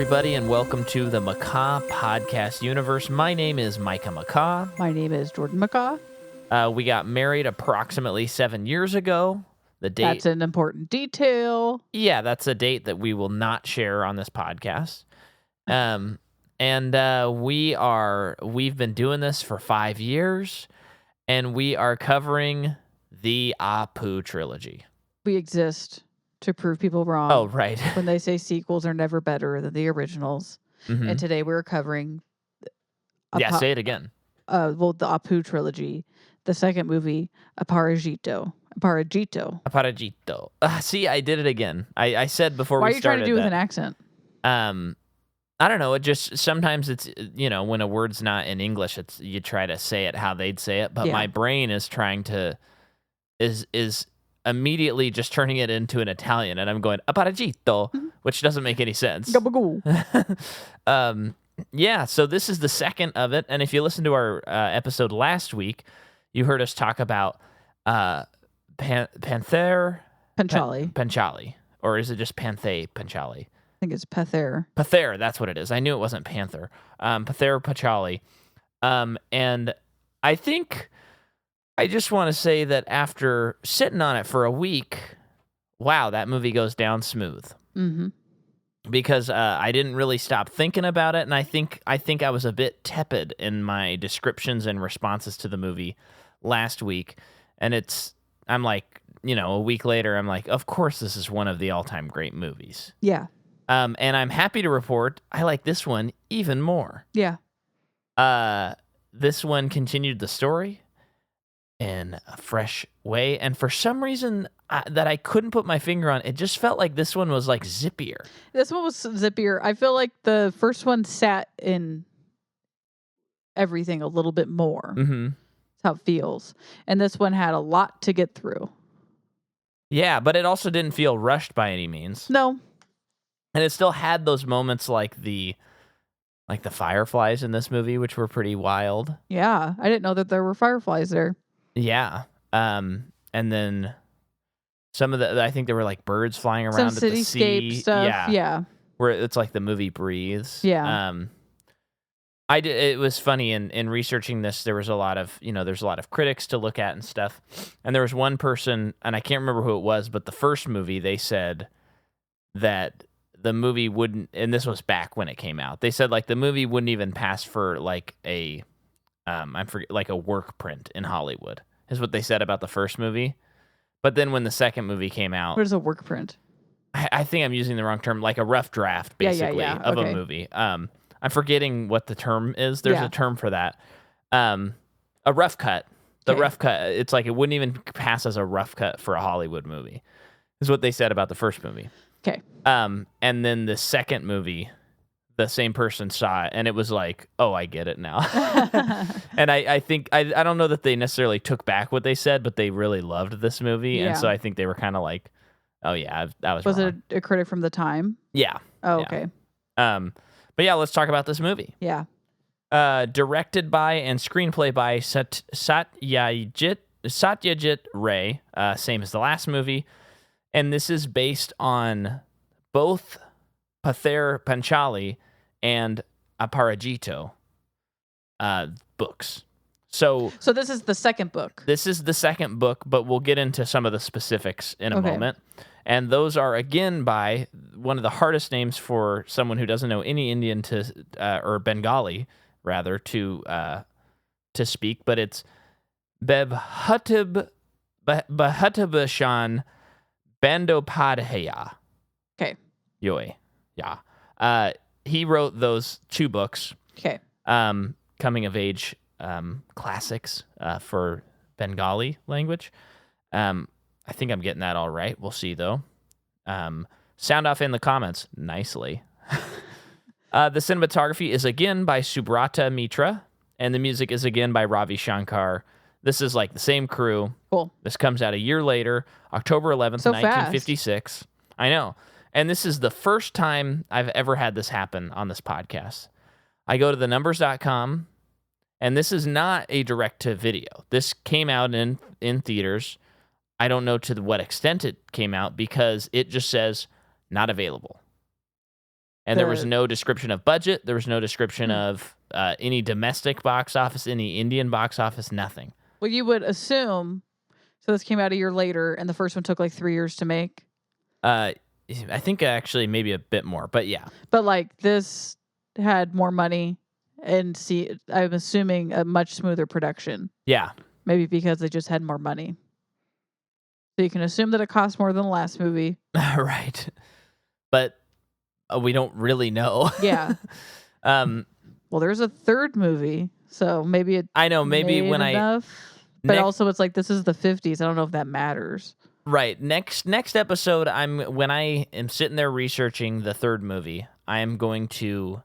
everybody, and welcome to the Macaw Podcast Universe. My name is Micah Macaw. My name is Jordan Macaw. We got married approximately 7 years ago. The date. That's an important detail. Yeah, that's a date that we will not share on this podcast. We've been doing this for 5 years, and we are covering the Apu trilogy. We exist to prove people wrong. Oh, right. When they say sequels are never better than the originals. Mm-hmm. And today we're covering... Say it again. The Apu trilogy. The second movie, Aparajito. See, I did it again. I said before Why we started. Why are you trying to do with an accent? I don't know. It just sometimes it's when a word's not in English, it's you try to say it how they'd say it. But my brain is trying to is immediately just turning it into an Italian, and I'm going Aparajito, which doesn't make any sense. Yeah. So this is the second of it, and if you listen to our episode last week, you heard us talk about Panther Panchali, or is it just Panthay Panchali? I think it's Pather. Pather, that's what it is. I knew it wasn't Panther. Pather Panchali. And I think I just want to say that after sitting on it for a week, wow, that movie goes down smooth. Mm-hmm. Because I didn't really stop thinking about it, and I think I was a bit tepid in my descriptions and responses to the movie last week. And I'm like, a week later, I'm like, of course this is one of the all-time great movies. Yeah. And I'm happy to report I like this one even more. Yeah. This one continued the story in a fresh way, and for some reason that I couldn't put my finger on, it just felt like this one was like zippier. This one was zippier. I feel like the first one sat in everything a little bit more. Mm-hmm. That's how it feels. And this one had a lot to get through. Yeah, but it also didn't feel rushed by any means. No. And it still had those moments like the fireflies in this movie, which were pretty wild. Yeah, I didn't know that there were fireflies there. Yeah. And then some of I think there were like birds flying around at the sea. Cityscape stuff. Yeah. Where it's like the movie breathes. Yeah. It was funny in researching this, there was a lot of, there's a lot of critics to look at and stuff. And there was one person, and I can't remember who it was, but the first movie, they said that the movie wouldn't, and this was back when it came out, they said like the movie wouldn't even pass for like a work print in Hollywood, is what they said about the first movie. But then when the second movie came out, what is a work print? I think I'm using the wrong term, like a rough draft basically of a movie. I'm forgetting what the term is. There's a term for that. A rough cut. The rough cut. It's like it wouldn't even pass as a rough cut for a Hollywood movie, is what they said about the first movie. Okay. And then the second movie, the same person saw it, and it was like, oh, I get it now. And I think, I don't know that they necessarily took back what they said, but they really loved this movie. Yeah. And so I think they were kind of like, oh, yeah, that was wrong. It a critic from the time? Yeah. Oh, yeah. Okay. But yeah, let's talk about this movie. Yeah. Directed by and screenplay by Satyajit Ray, same as the last movie. And this is based on both Pather Panchali and Aparajito books. So this is the second book. This is the second book, but we'll get into some of the specifics in a moment. And those are, again, by one of the hardest names for someone who doesn't know any Indian or Bengali, rather, to speak. But it's Bhatabhashan Bandopadhyaya. Okay. Yoy. Yeah. He wrote those two books. Okay. Coming of age classics for Bengali language. I think I'm getting that all right. We'll see, though. Sound off in the comments nicely. The cinematography is again by Subrata Mitra, and the music is again by Ravi Shankar. This is like the same crew. Cool. This comes out a year later, October 11th, 1956. Fast. I know. And this is the first time I've ever had this happen on this podcast. I go to thenumbers.com, and this is not a direct-to-video. This came out in theaters. I don't know to what extent it came out because it just says not available. And there was no description of budget. There was no description of any domestic box office, any Indian box office, nothing. Well, you would assume. So this came out a year later, and the first one took like 3 years to make. I think actually maybe a bit more, but yeah. But like this had more money, and I'm assuming a much smoother production. Yeah. Maybe because they just had more money. So you can assume that it cost more than the last movie. Right. But we don't really know. Yeah. Well, there's a third movie, so maybe it. I know. Maybe when enough. But also, it's like this is the 50s. I don't know if that matters. Right. Next episode, when I am sitting there researching the third movie, I am going to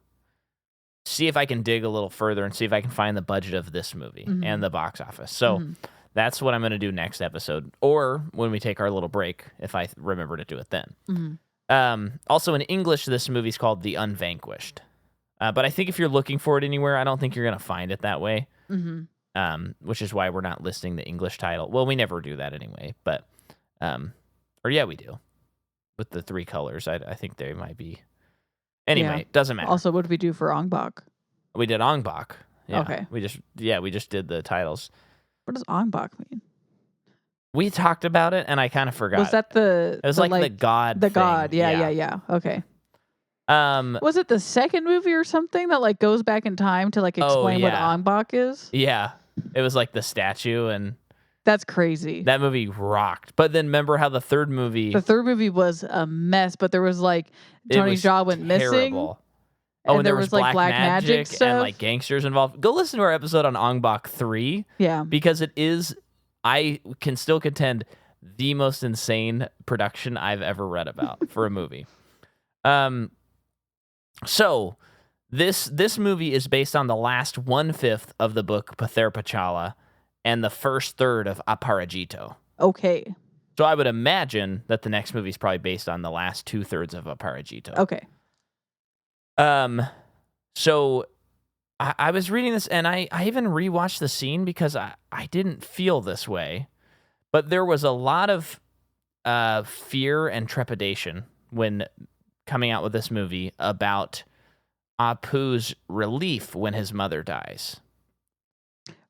see if I can dig a little further and see if I can find the budget of this movie and the box office. So that's what I'm going to do next episode, or when we take our little break, if I remember to do it then. Also in English, this movie's called The Unvanquished. But I think if you're looking for it anywhere, I don't think you're going to find it that way. Which is why we're not listing the English title. Well, we never do that anyway, but or yeah, we do with the 3 colors. I think they might be. Anyway, doesn't matter. Also, what did we do for Ong Bak? We did Ong Bak. Yeah. Okay. We just did the titles. What does Ong Bak mean? We talked about it, and I kind of forgot. Was that the? It was like the god. The thing. god. Yeah. Okay. Was it the second movie or something that like goes back in time to like explain what Ong Bak is? Yeah. It was like the statue, and that's crazy. That movie rocked. But then remember how the third movie was a mess, but there was like Tony Jaa went missing. Oh, and there was like black magic stuff. And like gangsters involved. Go listen to our episode on Ong Bak 3. Yeah. Because it is, I can still contend, the most insane production I've ever read about for a movie. So this movie is based on the last 1/5 of the book Pather Pachala and the first third of Aparajito. Okay. So I would imagine that the next movie is probably based on the last 2/3 of Aparajito. Okay. So I was reading this, and I even rewatched the scene because I didn't feel this way, but there was a lot of fear and trepidation when coming out with this movie about Apu's relief when his mother dies.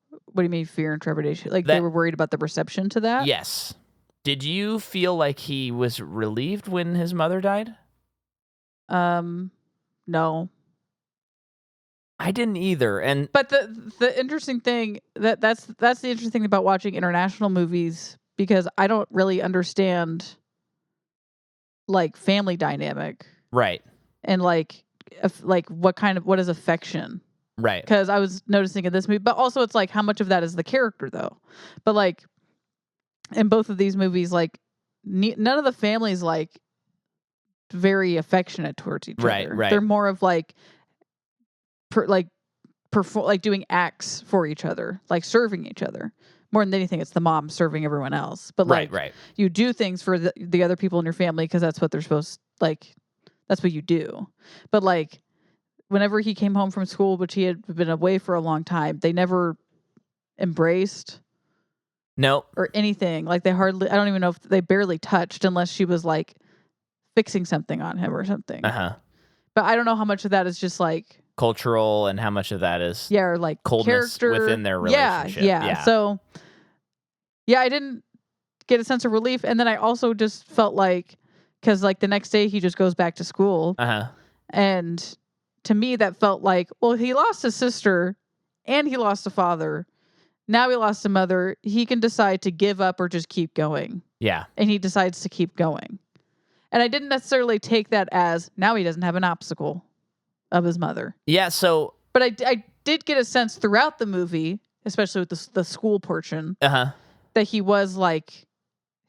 What do you mean fear and trepidation? Like they were worried about the reception to that? Yes. Did you feel like he was relieved when his mother died? No. I didn't either. But the interesting thing that's the interesting thing about watching international movies, because I don't really understand like family dynamic. Right. And like what is affection? Right. Because I was noticing in this movie, but also it's like how much of that is the character though. But like in both of these movies, like none of the families like very affectionate towards each other. Right. They're more of like doing acts for each other, like serving each other. More than anything, it's the mom serving everyone else. But like, you do things for the other people in your family because that's what they're supposed, like, that's what you do. But like, whenever he came home from school, which he had been away for a long time, they never embraced. No. Or anything. Like I don't even know if they barely touched unless she was like fixing something on him or something. But I don't know how much of that is just like cultural and how much of that is or like coldness character within their relationship. Yeah. So I didn't get a sense of relief, and then I also just felt like, because like the next day he just goes back to school, and to me that felt like, well, he lost his sister and he lost a father, now he lost a mother, he can decide to give up or just keep going. And he decides to keep going. And I didn't necessarily take that as now he doesn't have an obstacle of his mother. But I did get a sense throughout the movie, especially with the school portion, that he was like,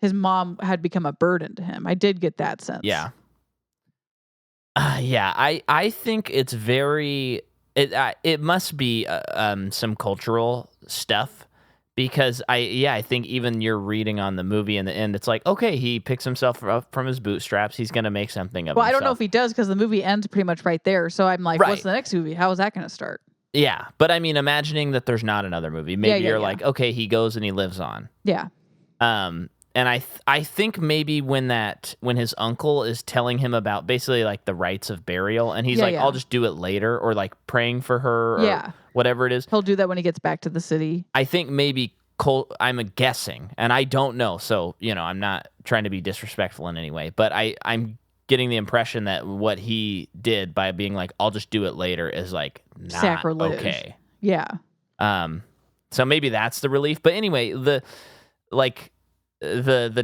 his mom had become a burden to him. I did get that sense. I think it's very, it must be some cultural stuff, because I think even you're reading on the movie in the end, it's like, okay, he picks himself up from his bootstraps. He's going to make something of himself. Well, I don't know if he does, because the movie ends pretty much right there. So I'm like, what's the next movie? How is that going to start? Yeah. But I mean, imagining that there's not another movie, maybe you're like, okay, he goes and he lives on. Yeah. And I think maybe when his uncle is telling him about basically like the rites of burial, and he's like, I'll just do it later, or like praying for her, or whatever it is. He'll do that when he gets back to the city. I think maybe I'm guessing, and I don't know, so I'm not trying to be disrespectful in any way, but I'm getting the impression that what he did by being like, I'll just do it later, is like not sacrilege. Okay. Yeah. So maybe that's the relief. But anyway, the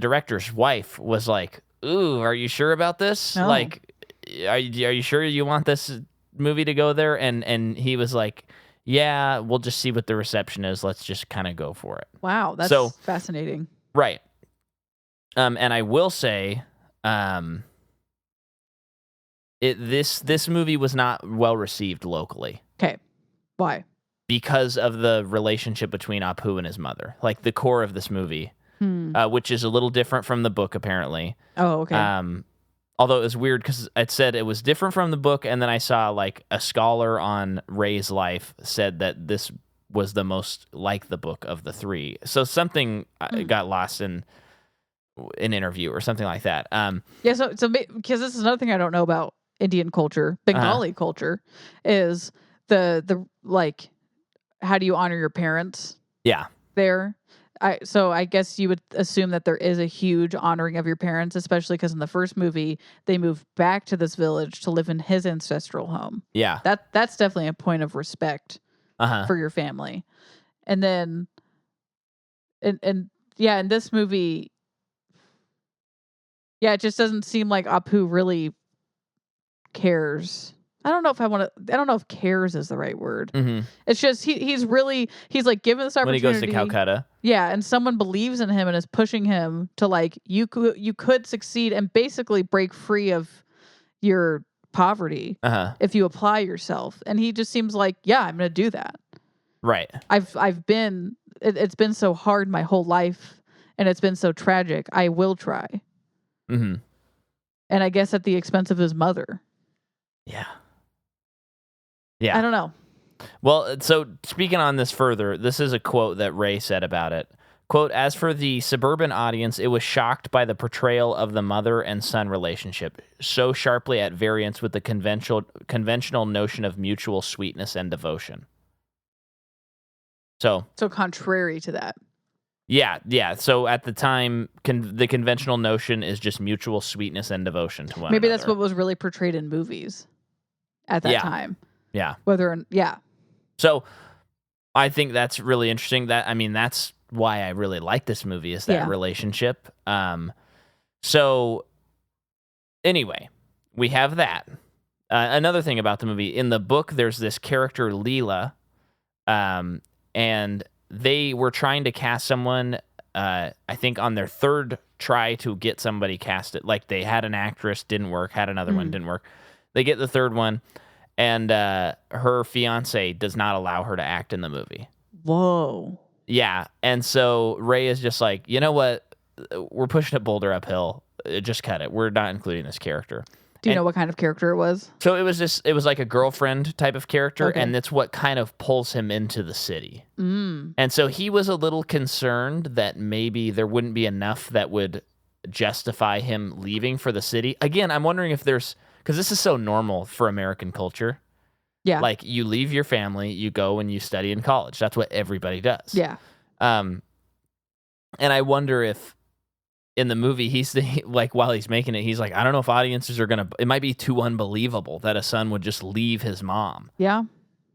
director's wife was like, "Ooh, are you sure about this? No. Like, are you sure you want this movie to go there?" And he was like, "Yeah, we'll just see what the reception is. Let's just kind of go for it." Wow, that's fascinating. Right. And I will say, this movie was not well received locally. Okay. Why? Because of the relationship between Apu and his mother. Like the core of this movie, which is a little different from the book, apparently. Oh, okay. Although it was weird because it said it was different from the book, and then I saw like a scholar on Ray's life said that this was the most like the book of the three. So something got lost in an interview or something like that. Yeah, so because this is another thing I don't know about Indian culture, Bengali culture, is the like, how do you honor your parents? Yeah. There. So I guess you would assume that there is a huge honoring of your parents, especially because in the first movie they moved back to this village to live in his ancestral home. Yeah. That's definitely a point of respect for your family. And then in this movie, it just doesn't seem like Apu really cares. I don't know if cares is the right word. Mm-hmm. It's just he's like given this opportunity when he goes to Calcutta. Yeah, and someone believes in him and is pushing him to like, you could succeed and basically break free of your poverty if you apply yourself. And he just seems like, yeah, I'm going to do that. Right. It's been so hard my whole life, and it's been so tragic. I will try. Mm-hmm. And I guess at the expense of his mother. Yeah. Yeah. I don't know. Well, so speaking on this further, this is a quote that Ray said about it. Quote, "As for the suburban audience, it was shocked by the portrayal of the mother and son relationship, so sharply at variance with the conventional notion of mutual sweetness and devotion." So contrary to that. Yeah. So at the time, the conventional notion is just mutual sweetness and devotion to one Maybe another. That's what was really portrayed in movies at that time. Yeah. So I think that's really interesting. That's why I really like this movie, is that relationship. So anyway, we have that. Another thing about the movie, in the book, there's this character Leela, and they were trying to cast someone, I think on their third try to get somebody casted. Like they had an actress, didn't work, had another one, didn't work. They get the third one, and her fiance does not allow her to act in the movie. Whoa. Yeah, and so Ray is just like, you know what? We're pushing it boulder uphill. Just cut it. We're not including this character. Do you know what kind of character it was? So it was like a girlfriend type of character, and that's what kind of pulls him into the city. And so he was a little concerned that maybe there wouldn't be enough that would justify him leaving for the city. Again, I'm wondering if there's, because this is so normal for American culture. Yeah. Like you leave your family, you go and you study in college. That's what everybody does. Yeah. And I wonder if in the movie, he's like, while he's making it, he's like, I don't know if audiences are going to, it might be too unbelievable that a son would just leave his mom. Yeah.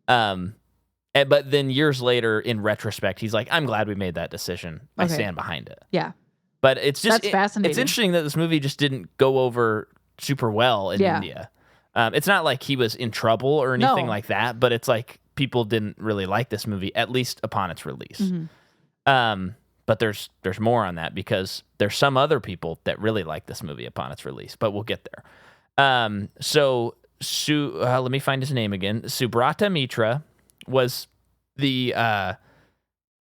But then years later, in retrospect, he's like, I'm glad we made that decision. I stand behind it. Yeah. But it's just, that's fascinating. It's interesting that this movie just didn't go over super well in India. It's not like he was in trouble or anything like that, but it's like people didn't really like this movie, at least upon its release. But there's more on that, because there's some other people that really like this movie upon its release, but we'll get there. Let me find his name again. Subrata Mitra was the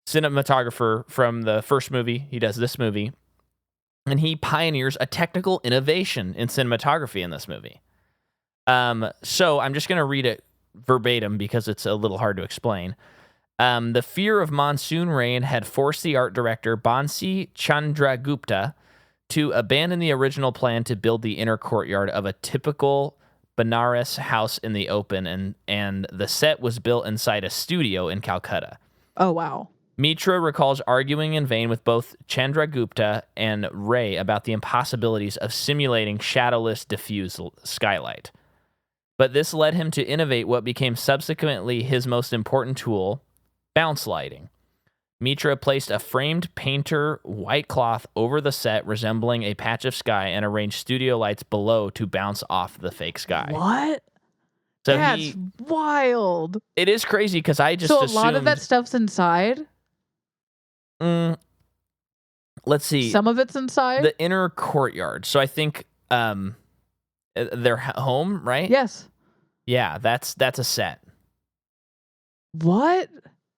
cinematographer from the first movie. He does this movie, and he pioneers a technical innovation in cinematography in this movie. So I'm just going to read it verbatim because it's a little hard to explain. The fear of monsoon rain had forced the art director Bansi Chandragupta to abandon the original plan to build the inner courtyard of a typical Benares house in the open, and the set was built inside a studio in Calcutta. Oh, wow. Mitra recalls arguing in vain with both Chandragupta and Ray about the impossibilities of simulating shadowless, diffuse skylight. But this led him to innovate what became subsequently his most important tool, bounce lighting. Mitra placed a framed painter white cloth over the set resembling a patch of sky and arranged studio lights below to bounce off the fake sky. What? So That's wild. It is crazy because I just assumed... So a lot of that stuff's inside? Let's see. Some of it's inside? The inner courtyard. So I think their home, right? Yes. Yeah, that's a set. What?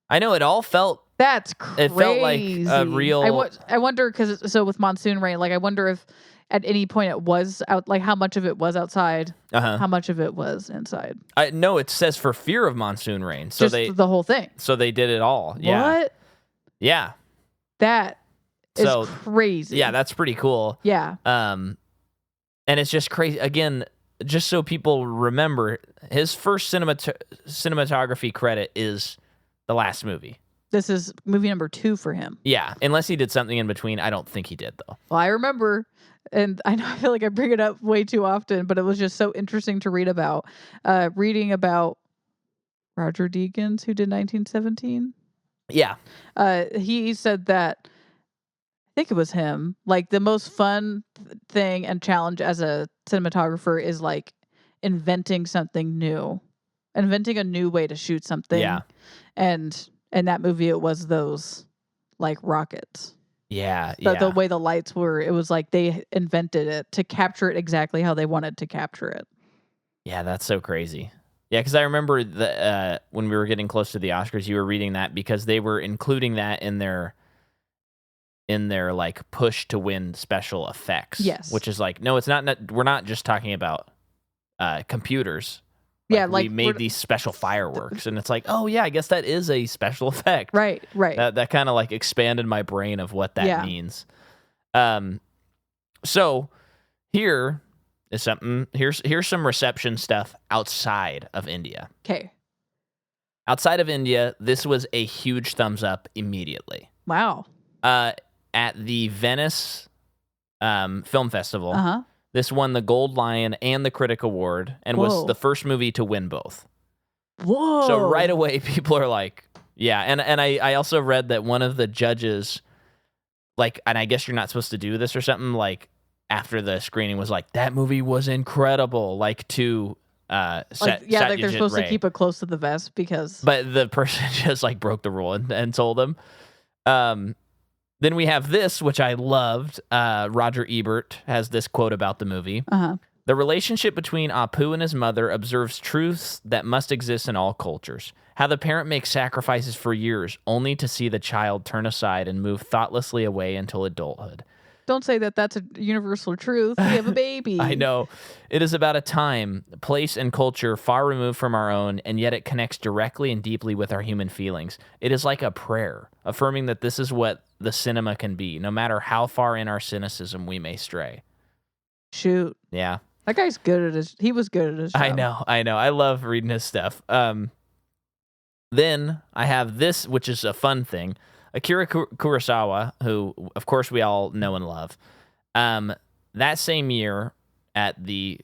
I know, it all felt... That's crazy. It felt like a real... I wonder, because so with monsoon rain, like I wonder if at any point it was out, like how much of it was outside, how much of it was inside. No, it says for fear of monsoon rain. So just the whole thing. So they did it all. Yeah. What? Yeah. That is crazy. Yeah, that's pretty cool. Yeah. And it's just crazy. Again, just so people remember, his first cinematography credit is the last movie. This is movie number 2 for him. Yeah, unless he did something in between. I don't think he did, though. Well, I remember, and I know I feel like I bring it up way too often, but it was just so interesting to read about. Reading about Roger Deakins, who did 1917. Yeah. He said that, I think it was him, like the most fun thing and challenge as a cinematographer is like inventing something new, inventing a new way to shoot something. Yeah. And in that movie, it was those like rockets. Yeah. The way the lights were, it was like they invented it to capture it exactly how they wanted to capture it. Yeah, that's so crazy. Yeah, because I remember when we were getting close to the Oscars, you were reading that because they were including that in their like push to win special effects. Yes. Which is like, no, it's not. We're not just talking about computers. We made these special fireworks, and it's like, oh yeah, I guess that is a special effect. Right. That kind of like expanded my brain of what that means. So here is something. Here's some reception stuff outside of India. Okay. Outside of India, this was a huge thumbs up immediately. Wow. At the Venice Film Festival, this won the Gold Lion and the Critic Award, and was the first movie to win both. Whoa! So right away, people are like, yeah. And I also read that one of the judges, like, and I guess you're not supposed to do this or something, like, after the screening was like, that movie was incredible, like, to like they're supposed to keep it close to the vest because... But the person just, like, broke the rule and told them. Then we have this, which I loved. Roger Ebert has this quote about the movie. The relationship between Apu and his mother observes truths that must exist in all cultures. How the parent makes sacrifices for years only to see the child turn aside and move thoughtlessly away until adulthood. Don't say that that's a universal truth. We have a baby. I know. It is about a time, place, and culture far removed from our own, and yet it connects directly and deeply with our human feelings. It is like a prayer, affirming that this is what the cinema can be, no matter how far in our cynicism we may stray. Shoot. Yeah. That guy's good at his... He was good at his job. I know. I love reading his stuff. Then I have this, which is a fun thing. Akira Kurosawa, who, of course, we all know and love, that same year at the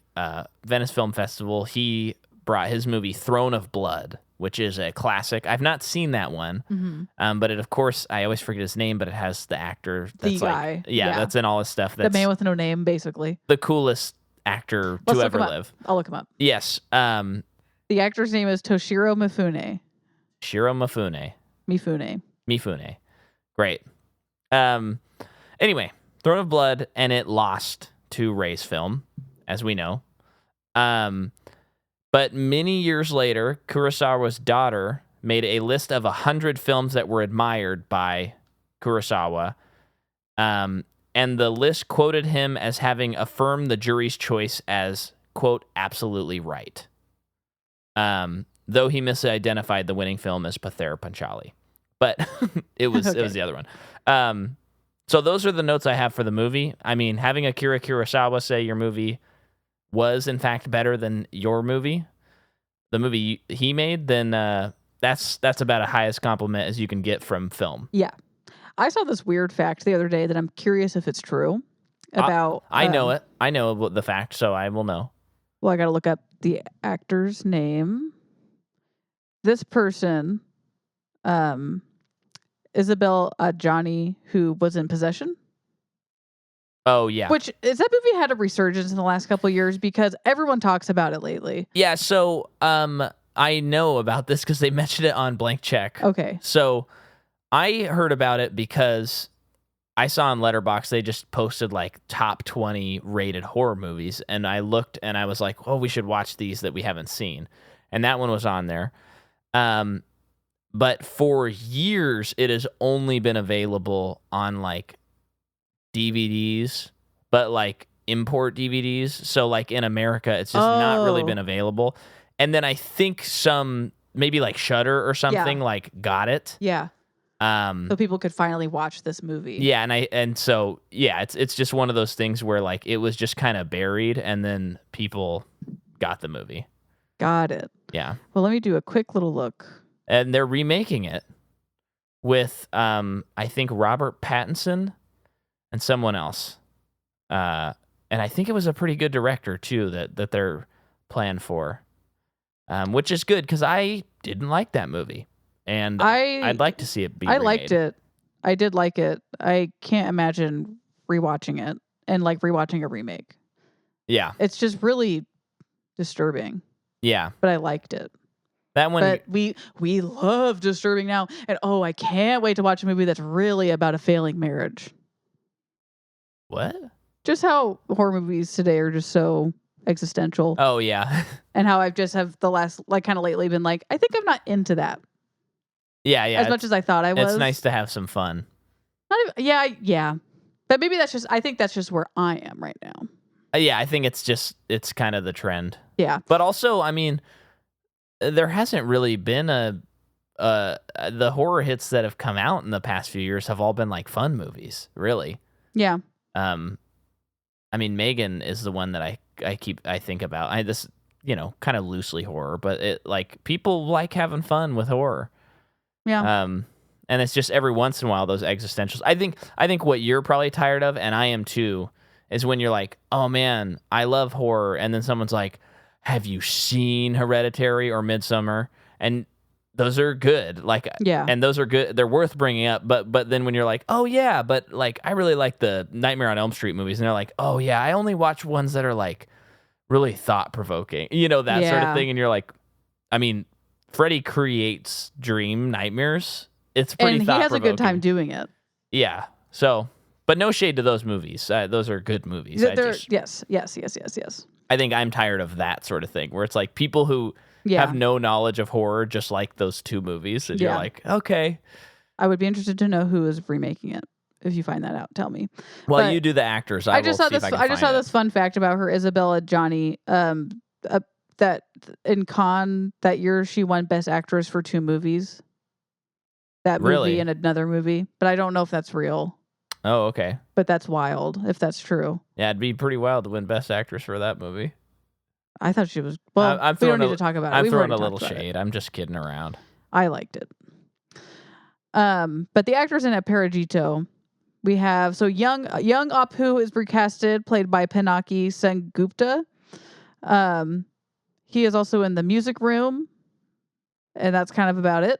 Venice Film Festival, he brought his movie Throne of Blood, which is a classic. I've not seen that one, but it, of course, I always forget his name, but it has the actor. That's the guy. Yeah, that's in all his stuff. That's the man with no name, basically. The coolest actor to ever live. I'll look him up. Yes. The actor's name is Toshiro Mifune. Mifune. Great. Anyway, Throne of Blood, and it lost to Ray's film, as we know. But many years later, Kurosawa's daughter made a list of 100 films that were admired by Kurosawa, and the list quoted him as having affirmed the jury's choice as, quote, absolutely right. though he misidentified the winning film as Pather Panchali. But it was the other one. So those are the notes I have for the movie. I mean, having Akira Kurosawa say your movie was, in fact, better than your movie, the movie he made, then that's about the highest compliment as you can get from film. Yeah. I saw this weird fact the other day that I'm curious if it's true about... I know it. I know the fact, so I will know. Well, I got to look up the actor's name. This person, Isabel Adjani, who was in Possession. Oh, yeah. Which, is that movie had a resurgence in the last couple of years because everyone talks about it lately. Yeah, so I know about this because they mentioned it on Blank Check. Okay. So I heard about it because I saw on Letterboxd they just posted like top 20 rated horror movies, and I looked and I was like, oh, we should watch these that we haven't seen. And that one was on there. But for years, it has only been available on like DVDs, but like import DVDs. So like in America, it's just not really been available. And then I think maybe like Shudder or something like got it. Yeah. So people could finally watch this movie. Yeah, it's just one of those things where like it was just kind of buried, and then people got the movie. Got it. Yeah. Well, let me do a quick little look. And they're remaking it with I think Robert Pattinson and someone else. And I think it was a pretty good director too that they're planned for. Which is good because I didn't like that movie. And I'd like to see it be remade. Liked it. I did like it. I can't imagine rewatching it and like rewatching a remake. Yeah. It's just really disturbing. Yeah. But I liked it. That one. But we love disturbing now. And I can't wait to watch a movie that's really about a failing marriage. What? Just how horror movies today are just so existential. Oh, yeah. And how I've just have the last, like kind of lately been like, I think I'm not into that. Yeah. As much as I thought I was. It's nice to have some fun. Not even, yeah. But maybe I think that's just where I am right now. Yeah, I think it's kind of the trend. Yeah. But also, I mean, there hasn't really been the horror hits that have come out in the past few years have all been like fun movies, really. Yeah. I mean, Megan is the one that I think about. This, kind of loosely horror, but it like people like having fun with horror. Yeah. And it's just every once in a while those existentials. I think what you're probably tired of, and I am too, is when you're like, oh man, I love horror, and then someone's like, have you seen Hereditary or Midsommar? And those are good. Like, yeah. And those are good. They're worth bringing up. But then when you're like, oh yeah, but like I really like the Nightmare on Elm Street movies, and they're like, oh yeah, I only watch ones that are like really thought provoking, that sort of thing. And you're like, I mean, Freddy creates dream nightmares. It's pretty thought-provoking. And he has a good time doing it. Yeah. So, but no shade to those movies. Those are good movies. Yes. I think I'm tired of that sort of thing where it's like people who have no knowledge of horror just like those two movies. And you're like, okay. I would be interested to know who is remaking it. If you find that out, tell me. Well, you do the actors. I just saw this fun fact about her, Isabella Adjani, that in Cannes that year she won Best Actress for 2 movies. That movie and another movie, but I don't know if that's real. Oh, okay. But that's wild if that's true. Yeah, it'd be pretty wild to win Best Actress for that movie. I thought she was. Well, we don't need to talk about it. I'm throwing a little shade. I'm just kidding around. I liked it. But the actors in Aparajito, we have young Apu is recasted, played by Pinaki Sengupta. He is also in The Music Room, and that's kind of about it.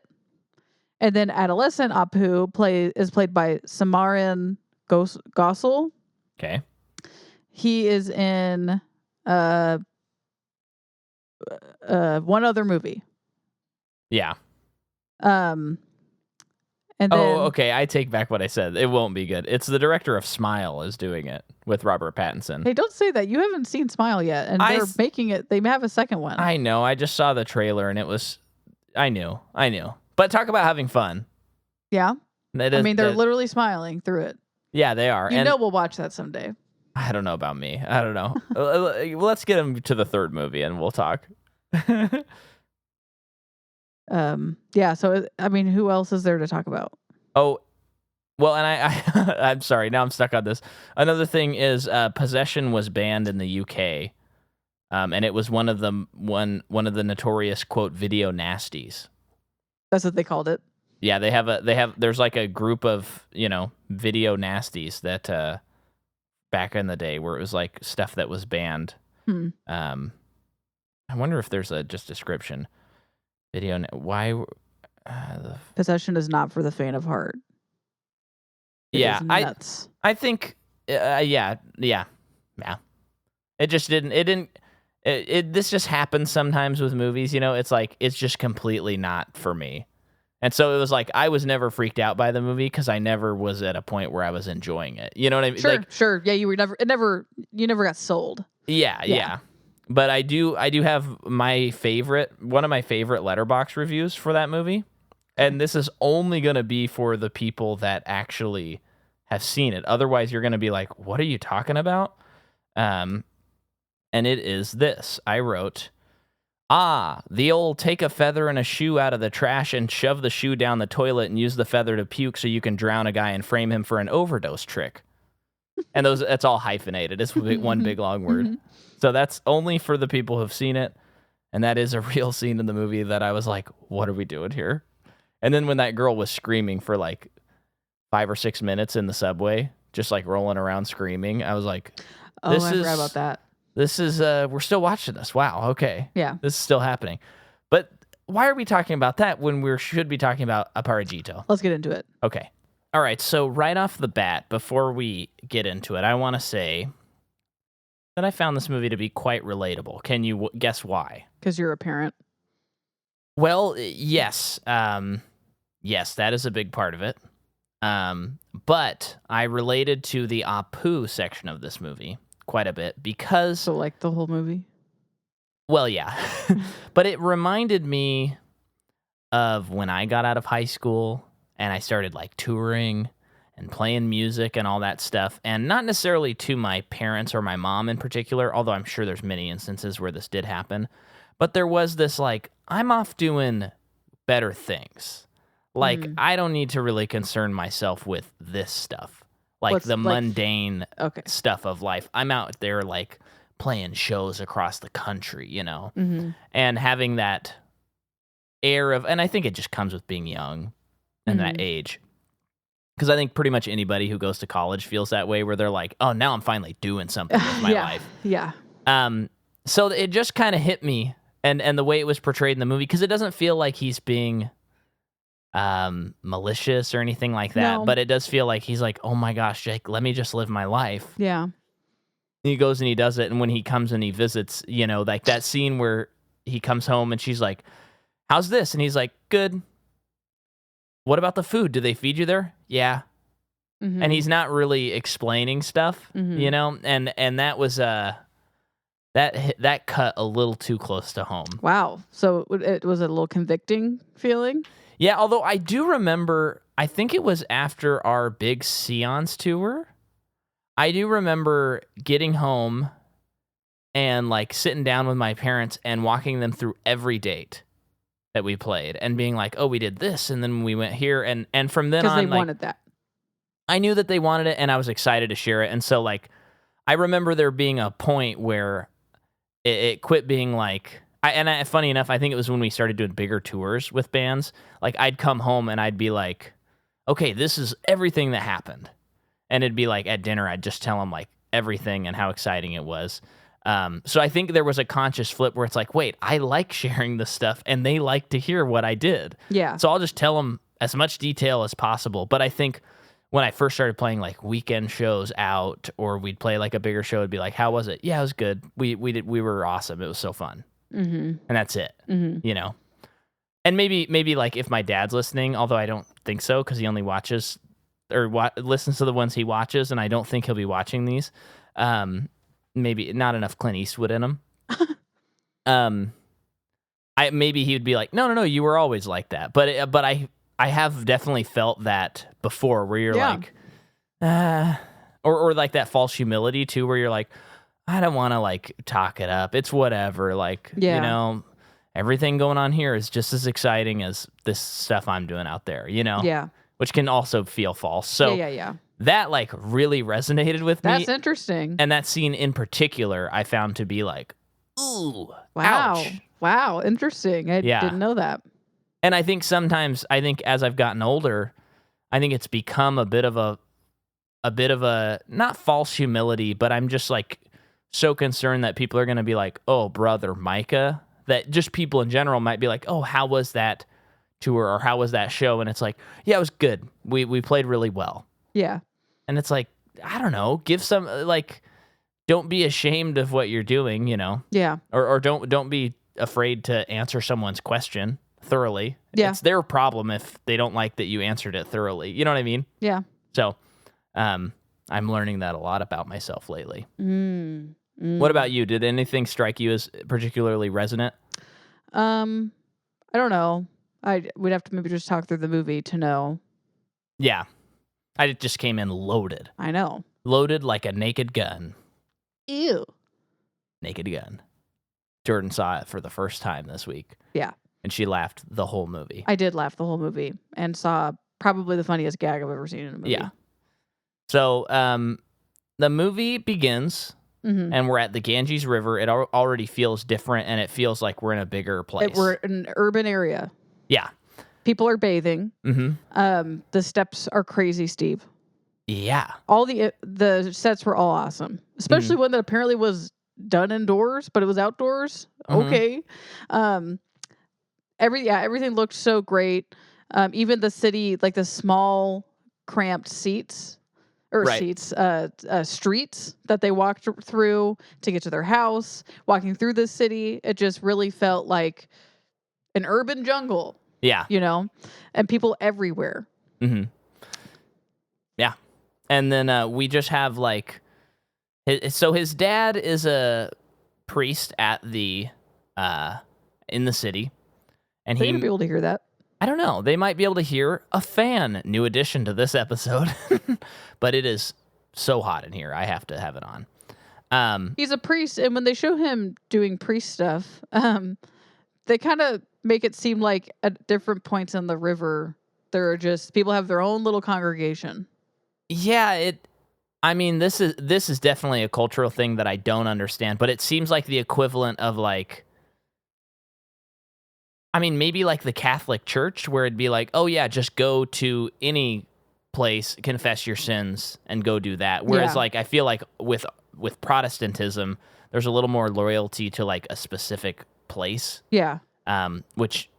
And then adolescent Apu is played by Samarin Gossel. Okay. He is in one other movie. Yeah. And then, okay. I take back what I said. It won't be good. It's the director of Smile is doing it with Robert Pattinson. Hey, don't say that. You haven't seen Smile yet, and they're making it. They have a second one. I know. I just saw the trailer, and it was. I knew. But talk about having fun. Yeah. They're literally smiling through it. Yeah, they are. We'll watch that someday. I don't know about me. I don't know. Let's get them to the third movie and we'll talk. Yeah. So I mean, who else is there to talk about? Oh, well, and I'm sorry. Now I'm stuck on this. Another thing is Possession was banned in the UK, and it was one of the notorious quote video nasties. That's what they called it. Yeah, there's like a group of video nasties that back in the day where it was like stuff that was banned. I wonder if there's a just description. Why? Possession is not for the faint of heart. Yeah, nuts. I think, yeah. It just didn't. It didn't. This just happens sometimes with movies. It's like it's just completely not for me. And so it was like I was never freaked out by the movie because I never was at a point where I was enjoying it. You know what I mean? Sure. Yeah, you never got sold. Yeah. But I do have one of my favorite Letterboxd reviews for that movie. And this is only going to be for the people that actually have seen it. Otherwise, you're going to be like, what are you talking about? And it is this. I wrote, the old take a feather and a shoe out of the trash and shove the shoe down the toilet and use the feather to puke so you can drown a guy and frame him for an overdose trick. And that's all hyphenated. It's one big long word. So that's only for the people who've seen it. And that is a real scene in the movie that I was like, what are we doing here? And then when that girl was screaming for like 5 or 6 minutes in the subway, just like rolling around screaming, I was like, I forgot about that. This is, we're still watching this. Wow. Okay. Yeah. This is still happening. But why are we talking about that when we should be talking about Aparajito? Let's get into it. Okay. All right. So right off the bat, before we get into it, I want to say that I found this movie to be quite relatable. Can you guess why? Because you're a parent. Well, yes. Yes, that is a big part of it. But I related to the Apu section of this movie quite a bit because... So like the whole movie? Well, yeah. But it reminded me of when I got out of high school and I started like touring and playing music and all that stuff. And not necessarily to my parents or my mom in particular, although I'm sure there's many instances where this did happen. But there was this like, I'm off doing better things. Like, I don't need to really concern myself with this stuff. Like the mundane stuff of life. I'm out there like playing shows across the country, and having that air of, and I think it just comes with being young and that age. Because I think pretty much anybody who goes to college feels that way where they're like, oh, now I'm finally doing something with my life. Yeah. So it just kind of hit me and the way it was portrayed in the movie, because it doesn't feel like he's being malicious or anything like that, but it does feel like he's like, oh my gosh, Jake, let me just live my life. Yeah. And he goes and he does it, and when he comes and he visits, like that scene where he comes home and she's like, how's this? And he's like, good. What about the food? Do they feed you there? Yeah. And he's not really explaining stuff, and that was that cut a little too close to home. Wow. So it was a little convicting feeling? Yeah, although I do remember, I think it was after our big seance tour, I do remember getting home and like sitting down with my parents and walking them through every date that we played and being like, oh, we did this, and then we went here, and from then on, because they wanted that. I knew that they wanted it, and I was excited to share it, and so like, I remember there being a point where it quit being like, funny enough, I think it was when we started doing bigger tours with bands. Like, I'd come home and I'd be like, okay, this is everything that happened. And it'd be like at dinner, I'd just tell them like everything and how exciting it was. So I think there was a conscious flip where it's like, wait, I like sharing this stuff and they like to hear what I did. Yeah. So I'll just tell them as much detail as possible. But I think when I first started playing like weekend shows out, or we'd play like a bigger show, it'd be like, how was it? Yeah, it was good. We were awesome. It was so fun. And that's it, And maybe like if my dad's listening, although I don't think so, because he only watches or listens to the ones he watches, and I don't think he'll be watching these. Maybe not enough Clint Eastwood in him. Maybe he would be like, no, you were always like that. But I have definitely felt that before, where you're like, or like that false humility too, where you're like, I don't want to like talk it up. It's whatever. Like, everything going on here is just as exciting as this stuff I'm doing out there, Yeah. which can also feel false. So Yeah. that like really resonated with me. That's interesting. And that scene in particular, I found to be like, ooh, Wow. ouch. Wow. Interesting. I didn't know that. And I think sometimes, as I've gotten older, I think it's become a bit of a not false humility, but I'm just like so concerned that people are going to be like, oh, brother Micah, that just people in general might be like, oh, how was that tour or how was that show? And it's like, yeah, it was good. We played really well. Yeah. And it's like, I don't know, give some like, don't be ashamed of what you're doing, Yeah. or don't be afraid to answer someone's question thoroughly. Yeah. It's their problem if they don't like that you answered it thoroughly. You know what I mean? Yeah. So, I'm learning that a lot about myself lately. Mm. What about you? Did anything strike you as particularly resonant? I don't know. We'd have to maybe just talk through the movie to know. Yeah. I just came in loaded. I know. Loaded like a naked gun. Ew. Naked gun. Jordan saw it for the first time this week. Yeah. And she laughed the whole movie. I did laugh the whole movie and saw probably the funniest gag I've ever seen in a movie. Yeah. So, the movie begins, and we're at the Ganges River. It already feels different, and it feels like we're in a bigger place. We're in an urban area. Yeah. People are bathing. The steps are crazy steep. Yeah. All the sets were all awesome, especially one that apparently was done indoors, but it was outdoors. Okay. Everything looked so great. Even the city, like the small cramped streets that they walked through to get to their house, walking through the city, it just really felt like an urban jungle. Yeah. And people everywhere. Yeah. And then we just have like, so his dad is a priest at the in the city, and They're gonna be able to hear that. I don't know. They might be able to hear a fan. New addition to this episode, but it is so hot in here. I have to have it on. He's a priest, and when they show him doing priest stuff, they kind of make it seem like at different points in the river, there are just people have their own little congregation. Yeah, I mean, this is definitely a cultural thing that I don't understand, but it seems like the equivalent of like, I mean, maybe like the Catholic Church, where it'd be like, oh yeah, just go to any place, confess your sins, and go do that. Whereas like, I feel like with Protestantism, there's a little more loyalty to like a specific place. Yeah. Which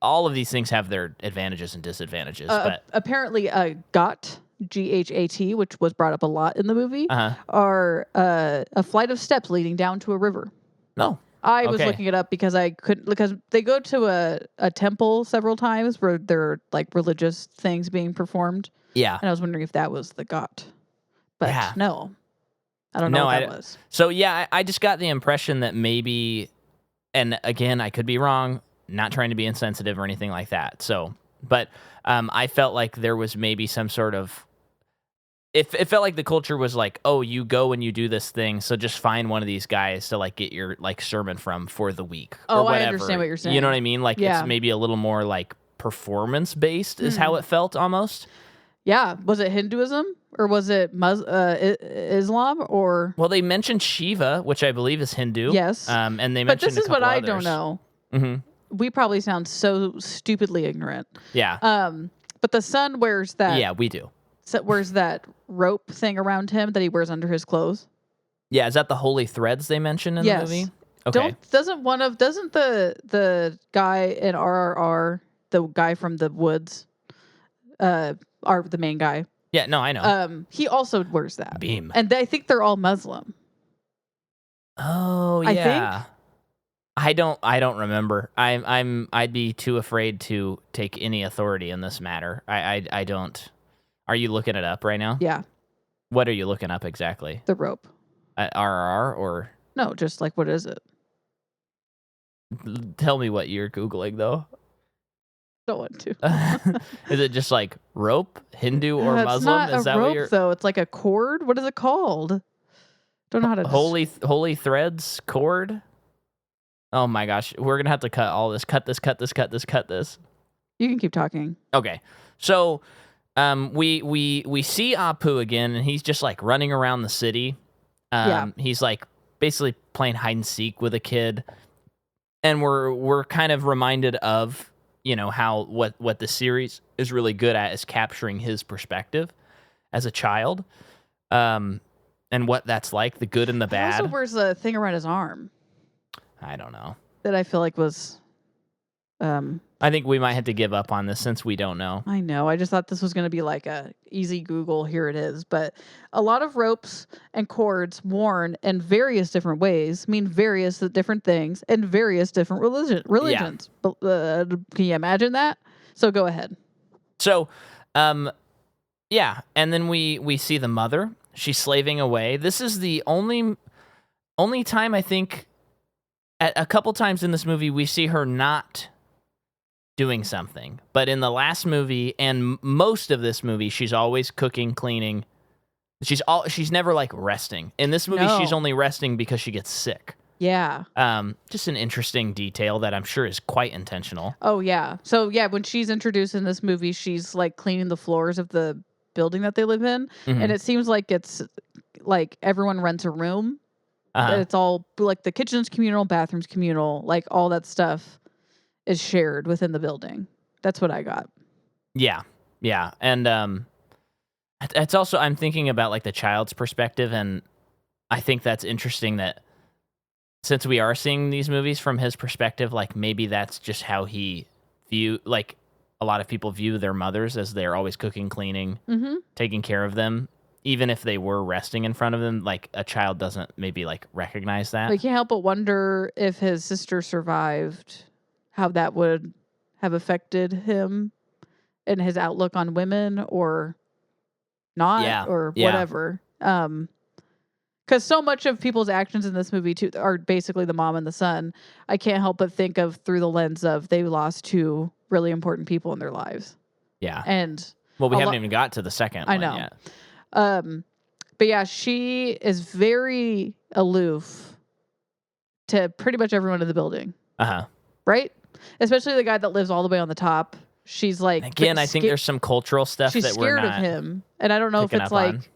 all of these things have their advantages and disadvantages. But apparently, GOT, GHAT, which was brought up a lot in the movie, are a flight of steps leading down to a river. No. I was looking it up because because they go to a temple several times where there are like religious things being performed. Yeah. And I was wondering if that was the GOT. But no. I don't know what that was. So yeah, I just got the impression that maybe, and again, I could be wrong, not trying to be insensitive or anything like that. So, but I felt like there was maybe some sort of, it felt like the culture was like, oh, you go and you do this thing, so just find one of these guys to like get your like sermon from for the week. Oh, or whatever. I understand what you're saying. You know what I mean? Like it's maybe a little more like performance based is how it felt almost. Yeah. Was it Hinduism or was it Islam or? Well, they mentioned Shiva, which I believe is Hindu. Yes. And they mentioned. But this is what I others. don't know. We probably sound so stupidly ignorant. Yeah. But the son wears that. Yeah, we do. Wears that rope thing around him that he wears under his clothes. Yeah, is that the holy threads they mentioned in the movie? Okay. Doesn't the guy in RRR, the guy from the woods, are the main guy? Yeah, no, I know. He also wears that. Beam. And I think they're all Muslim. Oh, yeah. I don't remember. I'd be too afraid to take any authority in this matter. I don't. Are you looking it up right now? Yeah. What are you looking up exactly? The rope. RRR or? No, just like, what is it? Tell me what you're Googling though. Don't want to. Is it just like rope, Hindu or Muslim? It's not is a that rope what you're? though. It's like a cord. What is it called? Don't know how to. Holy threads cord. Oh my gosh, we're gonna have to cut all this. Cut this. Cut this. Cut this. Cut this. You can keep talking. Okay, so we see Apu again, and he's just like running around the city. He's like basically playing hide and seek with a kid, and we're kind of reminded of how what the series is really good at is capturing his perspective as a child, and what that's like, the good and the bad. He also wears a thing around his arm. I don't know. That I feel like was. I think we might have to give up on this since we don't know. I know. I just thought this was going to be like a easy Google. Here it is. But a lot of ropes and cords worn in various different ways mean various different things and various different religions. Yeah. But, can you imagine that? So go ahead. So, yeah. And then we see the mother. She's slaving away. This is the only time, I think, a couple times in this movie we see her not doing something, but in the last movie and most of this movie, she's always cooking, cleaning. She's never like resting. In this movie, she's only resting because she gets sick. Yeah. Just an interesting detail that I'm sure is quite intentional. Oh yeah. So yeah, when she's introduced in this movie, she's like cleaning the floors of the building that they live in, and it seems like it's like everyone rents a room. It's all like the kitchen's communal, bathrooms communal, like all that stuff is shared within the building. That's what I got. Yeah. And it's also, I'm thinking about like the child's perspective, and I think that's interesting that since we are seeing these movies from his perspective, like maybe that's just how he like a lot of people view their mothers, as they're always cooking, cleaning, taking care of them. Even if they were resting in front of them, like a child doesn't maybe like recognize that. I can't help but wonder if his sister survived, how that would have affected him and his outlook on women or not, or whatever. Because so much of people's actions in this movie too are basically the mom and the son. I can't help but think of through the lens of they lost two really important people in their lives. Yeah. And well, we haven't even got to the second one yet. But yeah, she is very aloof to pretty much everyone in the building. Right? Especially the guy that lives all the way on the top. She's like, and again, I think there's some cultural stuff that we're not. She's scared of him, and I don't know if it's like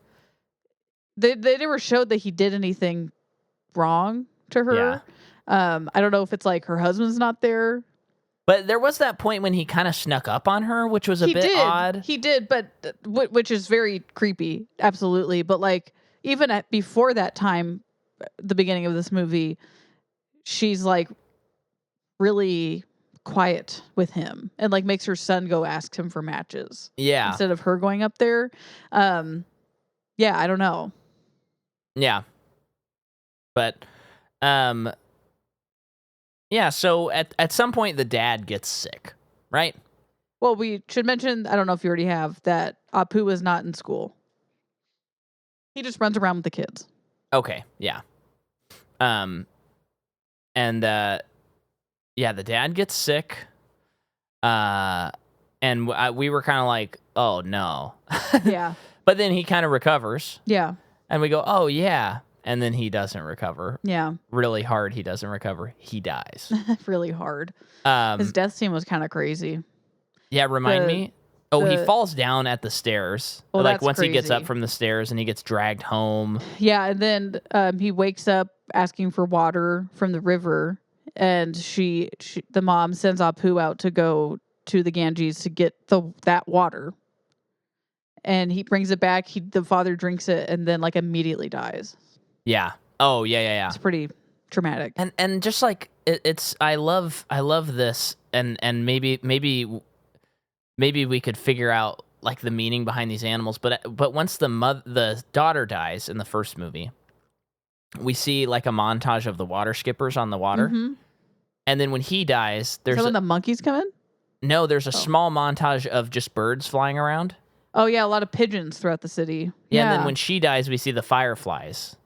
they never showed that he did anything wrong to her. Yeah. I don't know if it's like her husband's not there. But there was that point when he kind of snuck up on her, which was a bit odd. He did, but which is very creepy, absolutely. But like even before that time, the beginning of this movie, she's like really quiet with him and like makes her son go ask him for matches. Yeah. Instead of her going up there. Yeah, I don't know. Yeah. But yeah, so at some point the dad gets sick, right? Well, we should mention, I don't know if you already have, that Apu is not in school. He just runs around with the kids. Okay, yeah. And yeah, the dad gets sick. And we were kind of like, oh no. Yeah. But then he kind of recovers. Yeah. And we go, oh yeah. And then he doesn't recover. Yeah. Really hard, he doesn't recover. He dies. Really hard. His death scene was kind of crazy. Yeah, remind me. Oh, he falls down at the stairs. Oh, like once crazy. He gets up from the stairs and he gets dragged home. Yeah, and then he wakes up asking for water from the river, and the mom sends Apu out to go to the Ganges to get that water. And he brings it back. The father drinks it and then like immediately dies. Yeah. Oh, yeah. It's pretty traumatic. And just like it's I love this, and maybe we could figure out like the meaning behind these animals, but once the daughter dies in the first movie, we see like a montage of the water skippers on the water. Mm-hmm. And then when he dies, there's when the monkeys come in? No, there's a small montage of just birds flying around. Oh yeah, a lot of pigeons throughout the city. Yeah, and then when she dies, we see the fireflies.